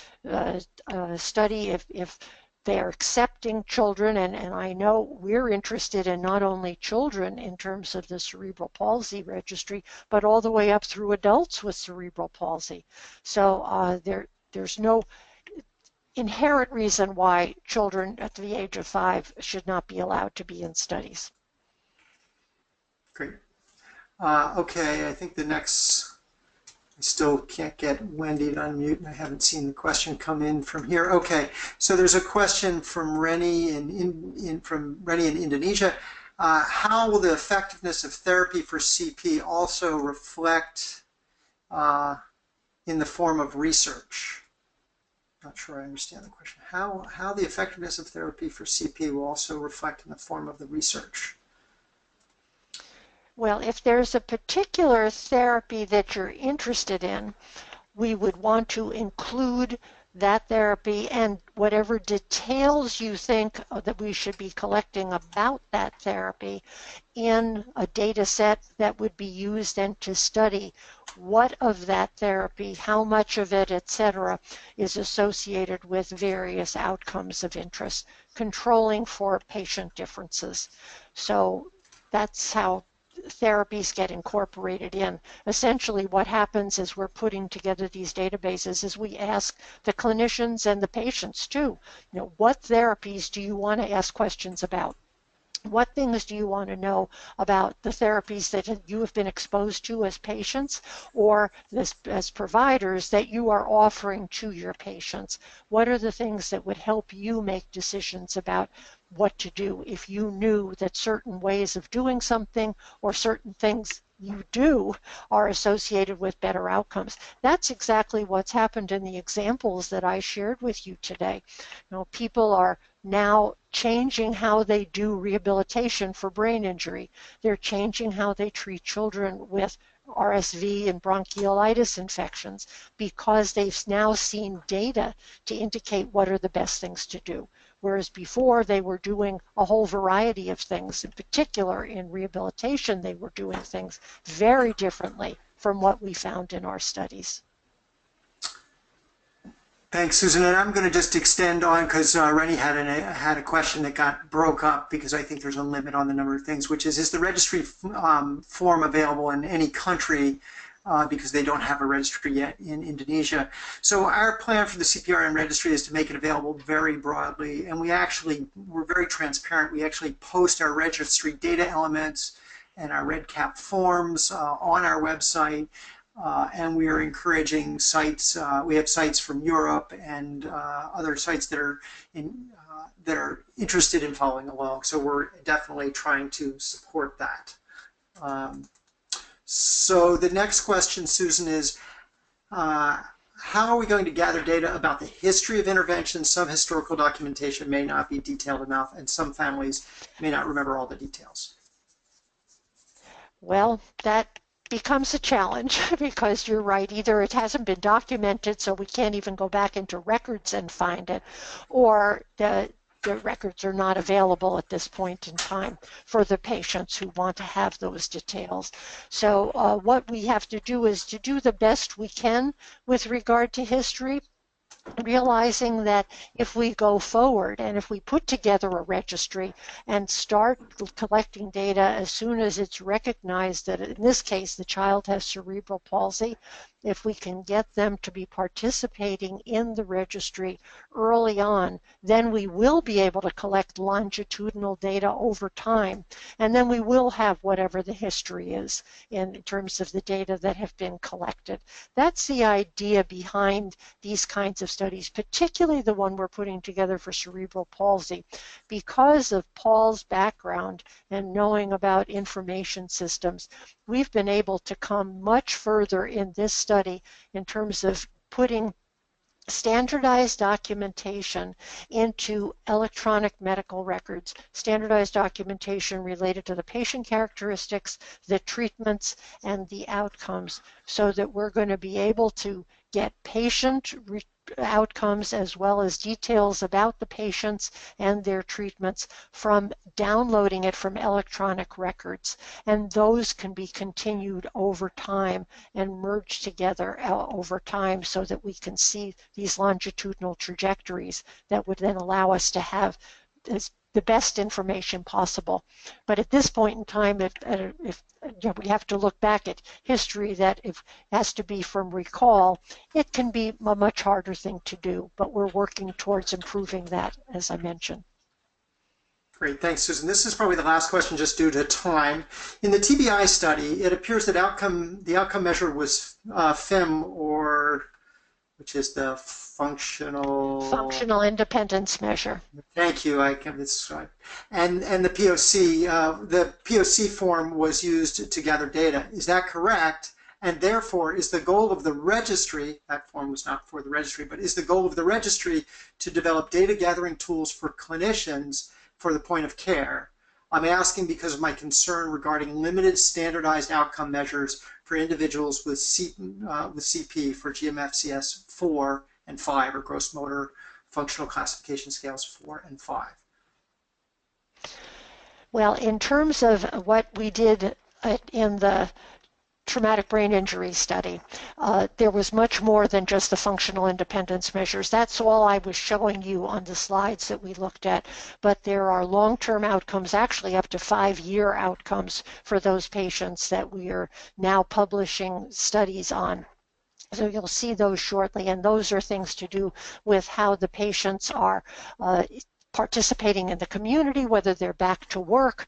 study, if they're accepting children, and I know we're interested in not only children in terms of the cerebral palsy registry, but all the way up through adults with cerebral palsy. So there's no inherent reason why children at the age of 5 should not be allowed to be in studies. Great. Okay, I think the next, I still can't get Wendy to unmute, and I haven't seen the question come in from here. Okay, so there's a question from Rennie in Indonesia. How will the effectiveness of therapy for CP also reflect in the form of research? Not sure I understand the question. How the effectiveness of therapy for CP will also reflect in the form of the research? Well, if there's a particular therapy that you're interested in, we would want to include that therapy and whatever details you think that we should be collecting about that therapy in a data set that would be used then to study what of that therapy, how much of it, etc., is associated with various outcomes of interest, controlling for patient differences. So that's how therapies get incorporated in. Essentially what happens is we're putting together these databases is we ask the clinicians and the patients too, what therapies do you want to ask questions about? What things do you want to know about the therapies that you have been exposed to as patients or as providers that you are offering to your patients? What are the things that would help you make decisions about what to do if you knew that certain ways of doing something or certain things you do are associated with better outcomes? That's exactly what's happened in the examples that I shared with you today. People are now changing how they do rehabilitation for brain injury. They're changing how they treat children with RSV and bronchiolitis infections because they've now seen data to indicate what are the best things to do. Whereas before they were doing a whole variety of things. In particular, in rehabilitation, they were doing things very differently from what we found in our studies. Thanks, Susan. And I'm going to just extend on because Rennie had a question that got broke up because I think there's a limit on the number of things, which is the registry form available in any country because they don't have a registry yet in Indonesia. So our plan for the CPRN registry is to make it available very broadly. And we're very transparent. We actually post our registry data elements and our REDCap forms on our website. And we are encouraging sites. We have sites from Europe and other sites that are interested in following along. So we're definitely trying to support that. So the next question, Susan, is how are we going to gather data about the history of intervention? Some historical documentation may not be detailed enough, and some families may not remember all the details. Well, that becomes a challenge because you're right, either it hasn't been documented so we can't even go back into records and find it, or the records are not available at this point in time for the patients who want to have those details. So what we have to do is to do the best we can with regard to history, realizing that if we go forward and if we put together a registry and start collecting data as soon as it's recognized that in this case the child has cerebral palsy, if we can get them to be participating in the registry early on, then we will be able to collect longitudinal data over time, and then we will have whatever the history is in terms of the data that have been collected. That's the idea behind these kinds of studies, particularly the one we're putting together for cerebral palsy. Because of Paul's background and knowing about information systems, we've been able to come much further in this study in terms of putting standardized documentation into electronic medical records, standardized documentation related to the patient characteristics, the treatments, and the outcomes, so that we're going to be able to get patient outcomes as well as details about the patients and their treatments from downloading it from electronic records. And those can be continued over time and merged together over time so that we can see these longitudinal trajectories that would then allow us to have the best information possible. But at this point in time, if we have to look back at history that if it has to be from recall, it can be a much harder thing to do, but we're working towards improving that, as I mentioned. Great, thanks, Susan. This is probably the last question just due to time. In the TBI study, it appears that the outcome measure was FIM, which is the functional independence measure. Thank you. It's right. And the POC form was used to gather data. Is that correct? And therefore, is the goal of the registry, that form was not for the registry, but is the goal of the registry to develop data gathering tools for clinicians for the point of care? I'm asking because of my concern regarding limited standardized outcome measures for individuals with CP for GMFCS4 and 5, or gross motor functional classification scales 4 and 5. Well, in terms of what we did in the traumatic brain injury study, there was much more than just the functional independence measures. That's all I was showing you on the slides that we looked at, but there are long-term outcomes, actually up to 5-year outcomes for those patients that we are now publishing studies on. So you'll see those shortly, and those are things to do with how the patients are participating in the community, whether they're back to work,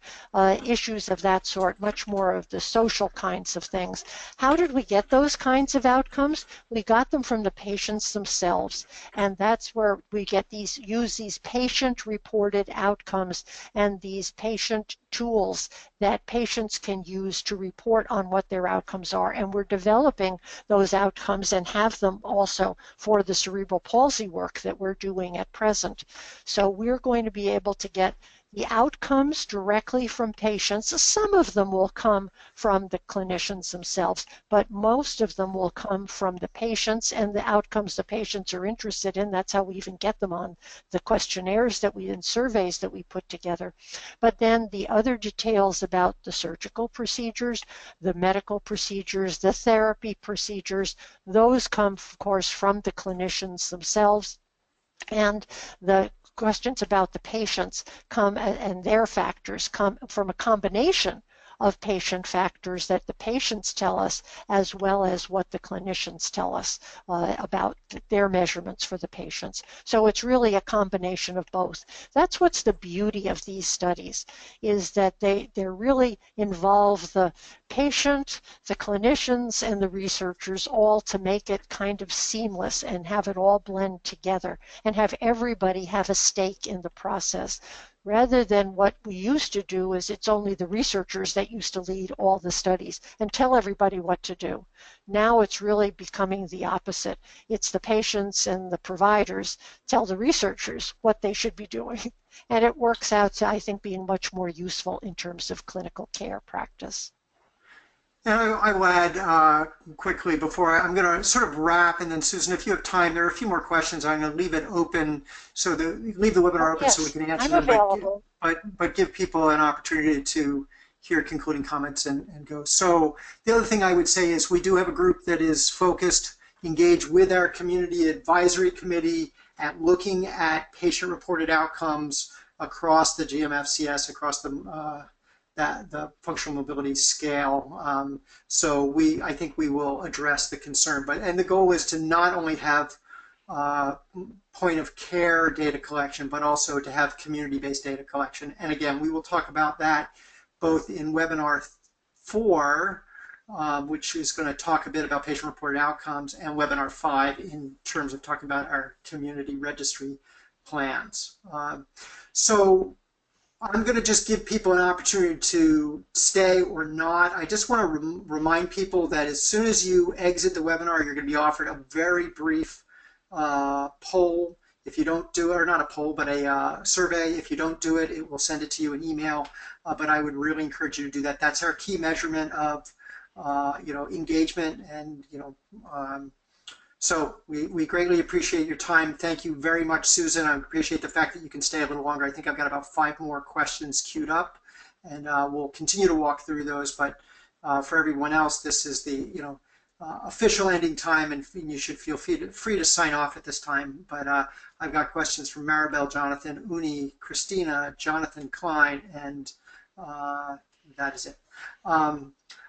issues of that sort, much more of the social kinds of things. How did we get those kinds of outcomes? We got them from the patients themselves, and that's where we get use these patient-reported outcomes and these patient tools that patients can use to report on what their outcomes are. And we're developing those outcomes and have them also for the cerebral palsy work that we're doing at present. So we're going to be able to get the outcomes directly from patients. Some of them will come from the clinicians themselves, but most of them will come from the patients and the outcomes the patients are interested in. That's how we even get them on the questionnaires and surveys that we put together. But then the other details about the surgical procedures, the medical procedures, the therapy procedures, those come, of course, from the clinicians themselves. And the questions about the patients come and their factors come from a combination of patient factors that the patients tell us, as well as what the clinicians tell us about their measurements for the patients. So it's really a combination of both. That's what's the beauty of these studies, is that they really involve the patient, the clinicians, and the researchers all to make it kind of seamless and have it all blend together and have everybody have a stake in the process. Rather than what we used to do is it's only the researchers that used to lead all the studies and tell everybody what to do. Now it's really becoming the opposite. It's the patients and the providers tell the researchers what they should be doing. And it works out to, I think, being much more useful in terms of clinical care practice. And I will add quickly before I'm going to sort of wrap, and then Susan, if you have time, there are a few more questions. I'm going to leave it open, so leave the webinar open so we can answer them. Available. But give people an opportunity to hear concluding comments and go. So the other thing I would say is we do have a group that is focused, engaged with our community advisory committee at looking at patient-reported outcomes across the GMFCS, across the functional mobility scale. So I think we will address the concern, and the goal is to not only have point of care data collection, but also to have community-based data collection. And again, we will talk about that both in webinar 4, which is going to talk a bit about patient-reported outcomes, and webinar 5 in terms of talking about our community registry plans. So I'm going to just give people an opportunity to stay or not. I just want to remind people that as soon as you exit the webinar, you're going to be offered a very brief poll. If you don't do it, or not a poll, but a survey, if you don't do it, it will send it to you in email. But I would really encourage you to do that. That's our key measurement of engagement, and so we greatly appreciate your time. Thank you very much, Susan. I appreciate the fact that you can stay a little longer. I think I've got about 5 more questions queued up, and we'll continue to walk through those. But for everyone else, this is the official ending time, and you should feel free to sign off at this time. But I've got questions from Maribel, Jonathan, Uni, Christina, Jonathan Klein, and that is it.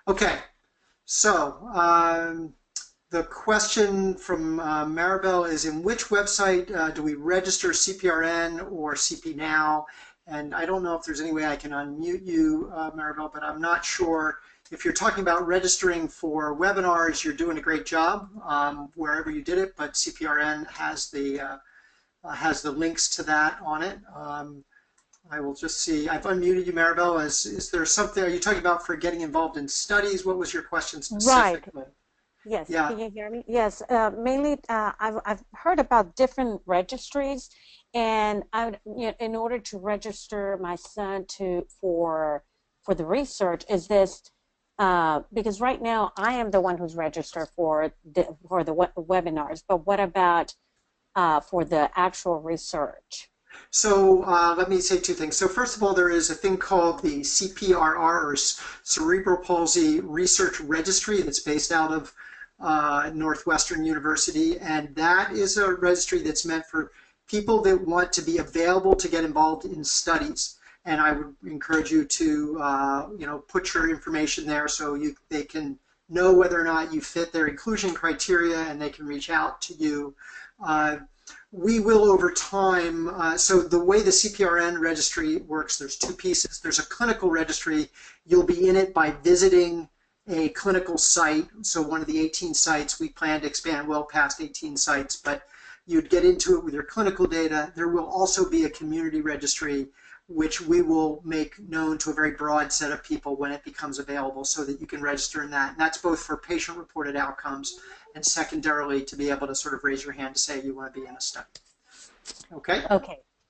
Okay, so the question from Maribel is, in which website do we register CPRN or CP Now? And I don't know if there's any way I can unmute you, Maribel, but I'm not sure. If you're talking about registering for webinars, you're doing a great job wherever you did it, but CPRN has the links to that on it. I will just see. I've unmuted you, Maribel. Is there something, are you talking about for getting involved in studies? What was your question specifically? Right. Yes. Yeah. Can you hear me? Yes. Mainly, I've heard about different registries, and in order to register my son for the research, is this because right now I am the one who's registered for the webinars. But what about for the actual research? So let me say two things. So first of all, there is a thing called the CPRR, or Cerebral Palsy Research Registry, that's based out of Northwestern University, and that is a registry that's meant for people that want to be available to get involved in studies. And I would encourage you to put your information there so they can know whether or not you fit their inclusion criteria, and they can reach out to you. We will over time, so the way the CPRN registry works, there's two pieces. There's a clinical registry. You'll be in it by visiting a clinical site. So one of the 18 sites, we plan to expand well past 18 sites, but you'd get into it with your clinical data. There will also be a community registry, which we will make known to a very broad set of people when it becomes available, so that you can register in that. And that's both for patient-reported outcomes and secondarily to be able to sort of raise your hand to say you want to be in a study. Okay?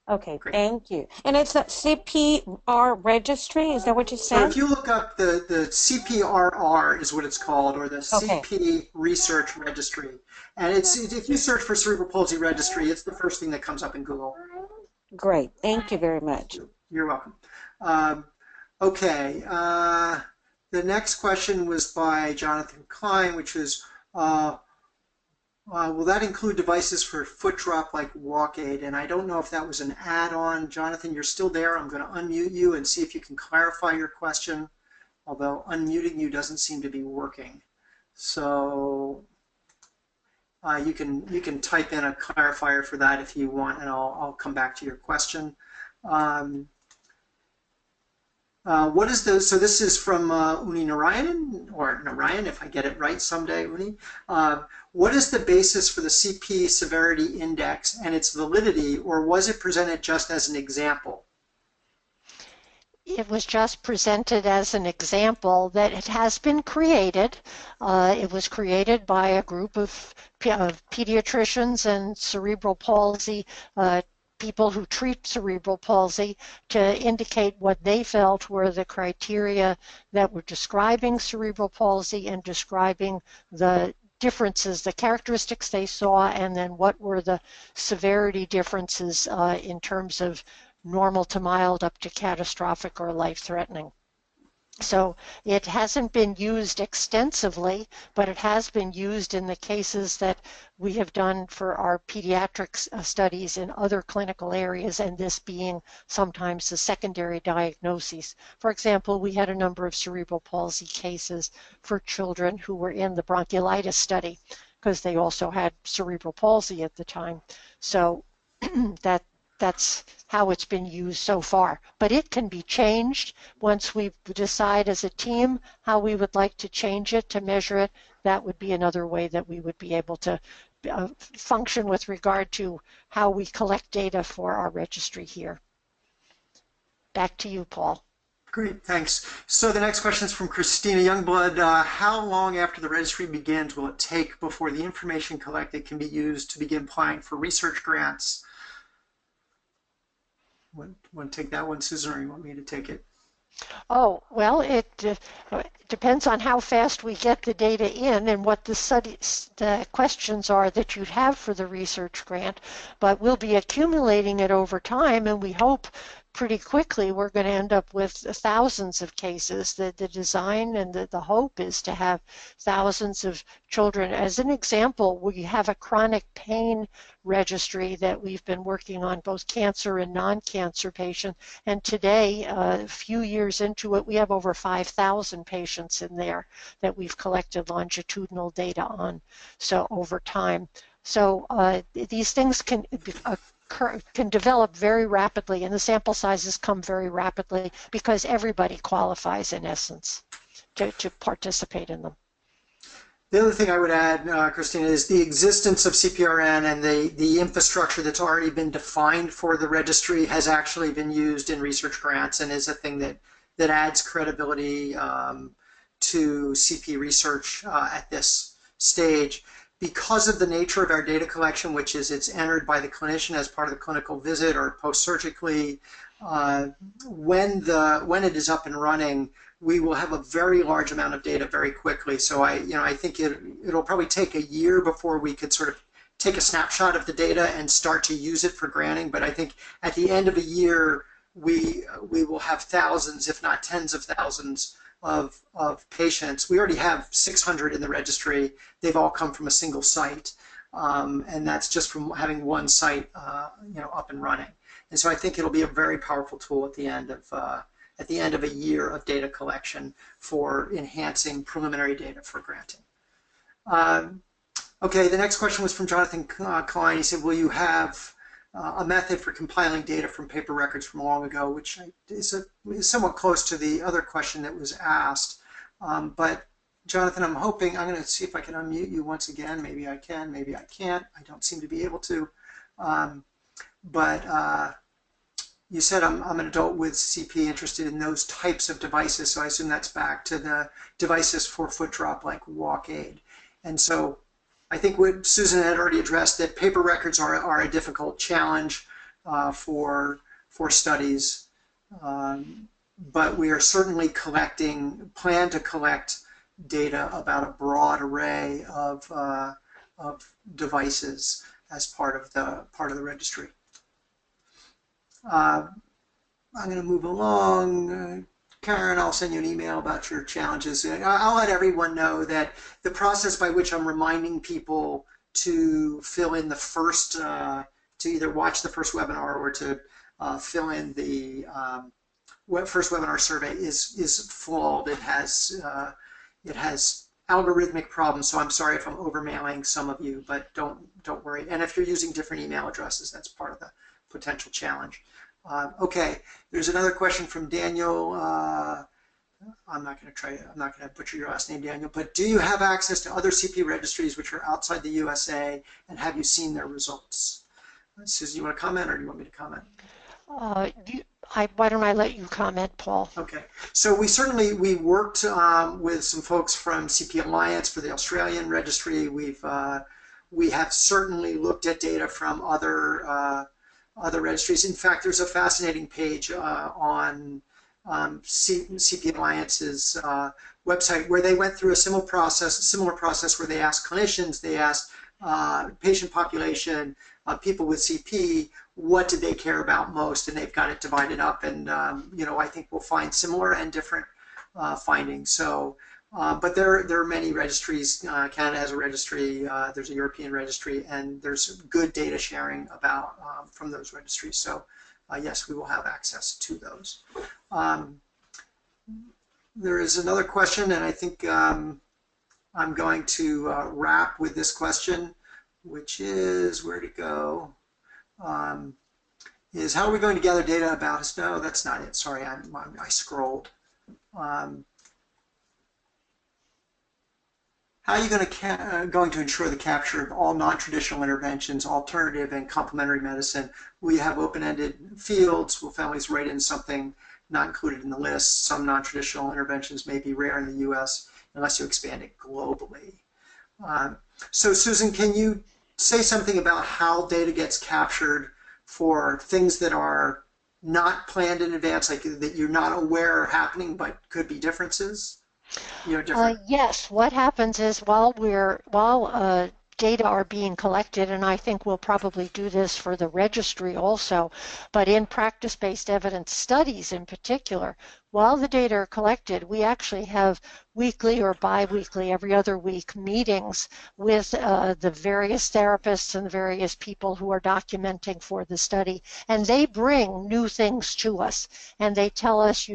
Okay, Great. thank you. And it's a CPR registry, is that what you said? So if you look up the CPRR is what it's called, or the CP Research Registry, and if you search for Cerebral Palsy Registry, it's the first thing that comes up in Google. Great, thank you very much. You're welcome. Okay, the next question was by Jonathan Klein, which is, will that include devices for foot drop like walk aid? And I don't know if that was an add-on. Jonathan, you're still there. I'm going to unmute you and see if you can clarify your question, although unmuting you doesn't seem to be working. So you can type in a clarifier for that if you want, and I'll come back to your question. What is the, so this is from Uni Narayanan, or Narayan, if I get it right someday, Uni. What is the basis for the CP Severity Index and its validity, or was it presented just as an example? It was just presented as an example that it has been created. It was created by a group of pediatricians and cerebral palsy people who treat cerebral palsy to indicate what they felt were the criteria that were describing cerebral palsy and describing the differences, the characteristics they saw, and then what were the severity differences in terms of normal to mild up to catastrophic or life-threatening. So it hasn't been used extensively, but it has been used in the cases that we have done for our pediatric studies in other clinical areas, and this being sometimes the secondary diagnoses. For example, we had a number of cerebral palsy cases for children who were in the bronchiolitis study because they also had cerebral palsy at the time. So that's how it's been used so far. But it can be changed once we decide as a team how we would like to change it to measure it. That would be another way that we would be able to function with regard to how we collect data for our registry here. Back to you, Paul. Great, thanks. So the next question is from Christina Youngblood. How long after the registry begins will it take before the information collected can be used to begin applying for research grants? Want to take that one, Susan, or you want me to take it? Oh, well, it depends on how fast we get the data in and what the questions are that you'd have for the research grant. But we'll be accumulating it over time, and we hope pretty quickly we're going to end up with thousands of cases. The design and the hope is to have thousands of children. As an example, we have a chronic pain registry that we've been working on, both cancer and non-cancer patients. And today, a few years into it, we have over 5,000 patients in there that we've collected longitudinal data on. So over time. So these things can develop very rapidly, and the sample sizes come very rapidly because everybody qualifies, in essence, to participate in them. The other thing I would add, Christina, is the existence of CPRN and the infrastructure that's already been defined for the registry has actually been used in research grants and is a thing that adds credibility to CP research at this stage. Because of the nature of our data collection, which is it's entered by the clinician as part of the clinical visit or post-surgically, when it is up and running, we will have a very large amount of data very quickly. So I think it'll probably take a year before we could sort of take a snapshot of the data and start to use it for granting. But I think at the end of a year, we will have thousands, if not tens of thousands, of patients. We already have 600 in the registry. They've all come from a single site, and that's just from having one site, up and running. And so I think it'll be a very powerful tool at the end of a year of data collection for enhancing preliminary data for granting. Okay, the next question was from Jonathan Klein. He said, will you have a method for compiling data from paper records from long ago, which is somewhat close to the other question that was asked. But Jonathan, I'm going to see if I can unmute you once again. Maybe I can, maybe I can't. I don't seem to be able to. But you said I'm an adult with CP interested in those types of devices, so I assume that's back to the devices for foot drop like walk aid. And so I think what Susan had already addressed, that paper records are a difficult challenge for studies, but we are certainly plan to collect data about a broad array of devices as part of the registry. I'm going to move along. Karen, I'll send you an email about your challenges. I'll let everyone know that the process by which I'm reminding people to fill in the first, to either watch the first webinar or to fill in the first webinar survey is flawed. It has algorithmic problems, so I'm sorry if I'm overmailing some of you, but don't worry. And if you're using different email addresses, that's part of the potential challenge. Okay, there's another question from Daniel. I'm not going to butcher your last name, Daniel, but do you have access to other CP registries which are outside the USA, and have you seen their results? Susan, you want to comment, or do you want me to comment? Why don't I let you comment, Paul? Okay, so we worked with some folks from CP Alliance for the Australian registry. We have certainly looked at data from other registries. In fact, there's a fascinating page on CP Alliance's website where they went through a similar process where they asked clinicians, they asked patient population, people with CP, what did they care about most, and they've got it divided up. And I think we'll find similar and different findings. So, but there are many registries. Canada has a registry. There's a European registry, and there's good data sharing from those registries. So, yes, we will have access to those. There is another question, and I think I'm going to wrap with this question, which is where to go. Is how are we going to gather data about us? No, that's not it. Sorry, I scrolled. How are you going to ensure the capture of all non-traditional interventions, alternative and complementary medicine? Will you have open-ended fields? Will families write in something not included in the list? Some non-traditional interventions may be rare in the US unless you expand it globally. So Susan, can you say something about how data gets captured for things that are not planned in advance, like that you're not aware are happening but could be differences? Yes, what happens is while data are being collected, and I think we'll probably do this for the registry also, but in practice-based evidence studies in particular, while the data are collected, we actually have weekly or bi-weekly, every other week, meetings with the various therapists and the various people who are documenting for the study, and they bring new things to us, and they tell us,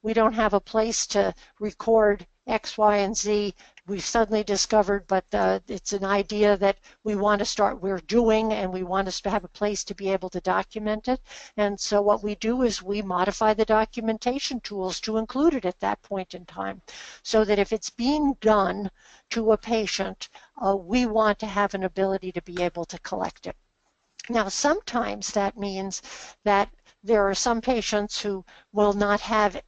we don't have a place to record X, Y, and Z. We've suddenly discovered, but it's an idea that we're doing, and we want us to have a place to be able to document it. And so what we do is we modify the documentation tools to include it at that point in time, so that if it's being done to a patient, we want to have an ability to be able to collect it. Now, sometimes that means that there are some patients who will not have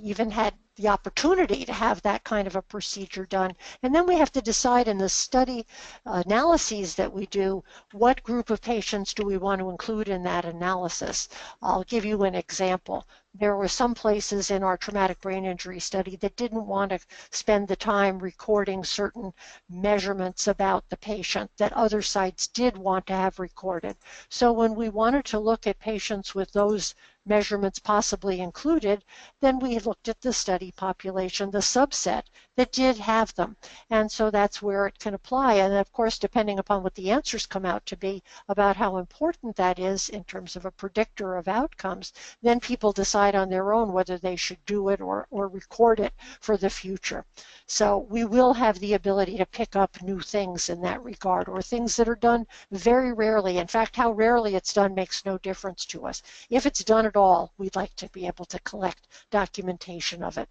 even had the opportunity to have that kind of a procedure done. And then we have to decide in the study analyses that we do, what group of patients do we want to include in that analysis. I'll give you an example. There were some places in our traumatic brain injury study that didn't want to spend the time recording certain measurements about the patient that other sites did want to have recorded. So when we wanted to look at patients with those measurements possibly included, then we looked at the study population, the subset that did have them. And so that's where it can apply. And of course, depending upon what the answers come out to be about how important that is in terms of a predictor of outcomes, then people decide on their own whether they should do it or record it for the future. So we will have the ability to pick up new things in that regard, or things that are done very rarely. In fact, how rarely it's done makes no difference to us. If it's done at all, we'd like to be able to collect documentation of it.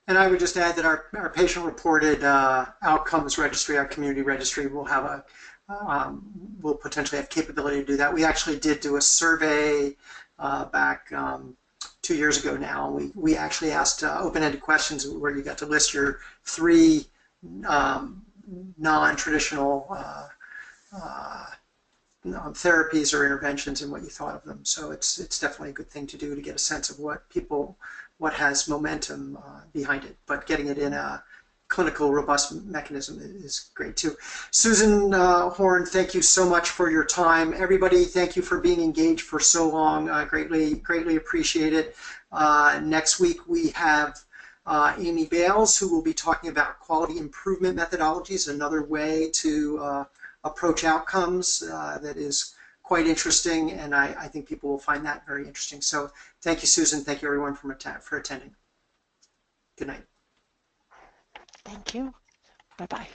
And I would just add that our patient-reported outcomes registry, our community registry, will have will potentially have capability to do that. We actually did do a survey back 2 years ago now. We actually asked open-ended questions where you got to list your 3 non-traditional therapies or interventions and what you thought of them. So it's definitely a good thing to do to get a sense of what has momentum behind it. But getting it in a clinical robust mechanism is great too. Susan Horn, thank you so much for your time. Everybody, thank you for being engaged for so long. Greatly appreciate it. Next week we have Amy Bales, who will be talking about quality improvement methodologies, another way to approach outcomes that is quite interesting, and I think people will find that very interesting. So thank you, Susan. Thank you, everyone, for attending. Good night. Thank you. Bye-bye.